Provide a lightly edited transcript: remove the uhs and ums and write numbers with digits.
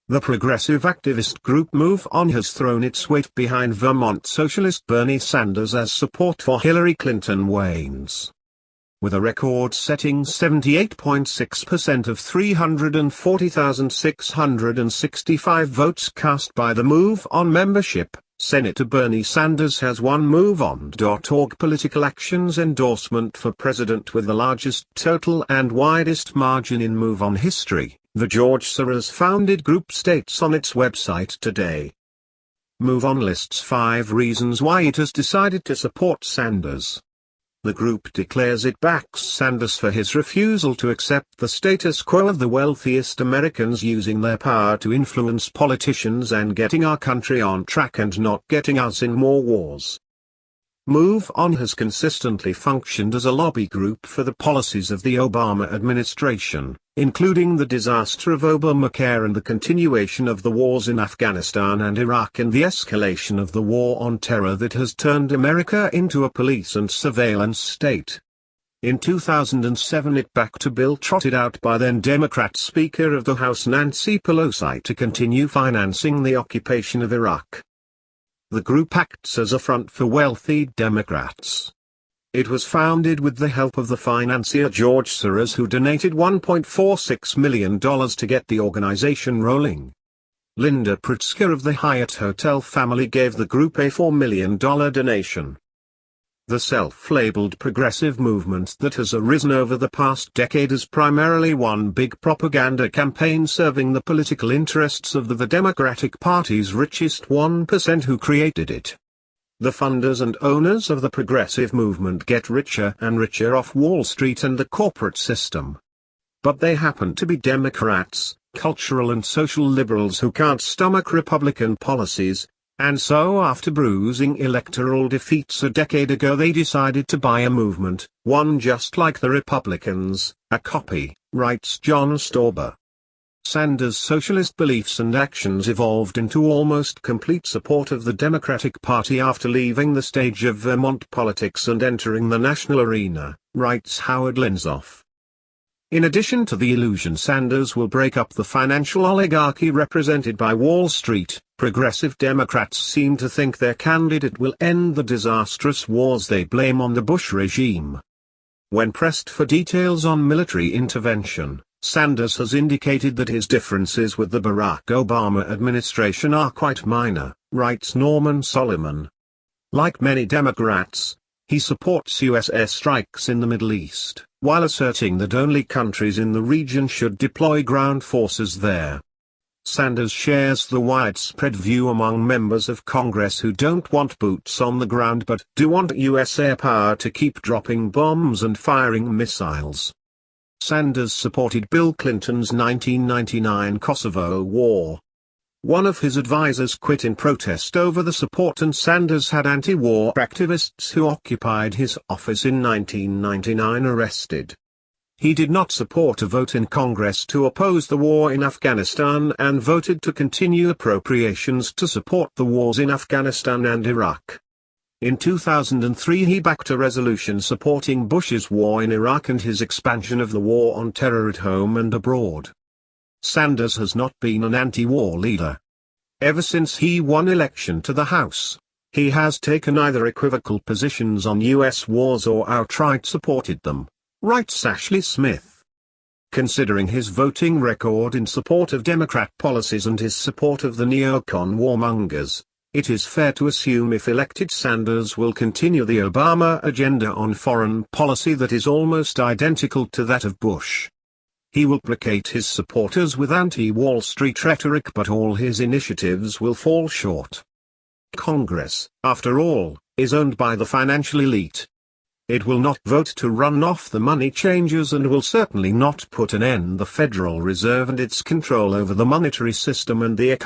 The progressive activist group MoveOn has thrown its weight behind Vermont socialist Bernie Sanders as support for Hillary Clinton wanes. With a record-setting 78.6% of 340,665 votes cast by the MoveOn membership, Senator Bernie Sanders has won MoveOn.org political action's endorsement for president with the largest total and widest margin in MoveOn history, the George Soros-founded group states on its website today. MoveOn lists 5 reasons why it has decided to support Sanders. The group declares it backs Sanders for his refusal to accept the status quo of the wealthiest Americans using their power to influence politicians and getting our country on track and not getting us in more wars. MoveOn has consistently functioned as a lobby group for the policies of the Obama administration, including the disaster of Obamacare and the continuation of the wars in Afghanistan and Iraq and the escalation of the war on terror that has turned America into a police and surveillance state. In 2007 it backed a bill trotted out by then Democrat Speaker of the House Nancy Pelosi to continue financing the occupation of Iraq. The group acts as a front for wealthy Democrats. It was founded with the help of the financier George Soros, who donated $1.46 million to get the organization rolling. Linda Pritzker of the Hyatt Hotel family gave the group a $4 million donation. The self-labeled progressive movement that has arisen over the past decade is primarily one big propaganda campaign serving the political interests of the Democratic Party's richest 1% who created it. The funders and owners of the progressive movement get richer and richer off Wall Street and the corporate system. But they happen to be Democrats, cultural and social liberals who can't stomach Republican policies, and so after bruising electoral defeats a decade ago they decided to buy a movement, one just like the Republicans, a copy, writes John Stauber. Sanders' socialist beliefs and actions evolved into almost complete support of the Democratic Party after leaving the stage of Vermont politics and entering the national arena, writes Howard Linzoff. In addition to the illusion Sanders will break up the financial oligarchy represented by Wall Street, progressive Democrats seem to think their candidate will end the disastrous wars they blame on the Bush regime. When pressed for details on military intervention, Sanders has indicated that his differences with the Barack Obama administration are quite minor, writes Norman Solomon. Like many Democrats, he supports U.S. airstrikes in the Middle East, while asserting that only countries in the region should deploy ground forces there. Sanders shares the widespread view among members of Congress who don't want boots on the ground but do want U.S. air power to keep dropping bombs and firing missiles. Sanders supported Bill Clinton's 1999 Kosovo war. One of his advisors quit in protest over the support, and Sanders had anti-war activists who occupied his office in 1999 arrested. He did not support a vote in Congress to oppose the war in Afghanistan and voted to continue appropriations to support the wars in Afghanistan and Iraq. In 2003 he backed a resolution supporting Bush's war in Iraq and his expansion of the war on terror at home and abroad. Sanders has not been an anti-war leader. Ever since he won election to the House, he has taken either equivocal positions on U.S. wars or outright supported them, writes Ashley Smith. Considering his voting record in support of Democrat policies and his support of the neocon warmongers, it is fair to assume if elected Sanders will continue the Obama agenda on foreign policy that is almost identical to that of Bush. He will placate his supporters with anti-Wall Street rhetoric, but all his initiatives will fall short. Congress, after all, is owned by the financial elite. It will not vote to run off the money changers and will certainly not put an end to the Federal Reserve and its control over the monetary system and the economy.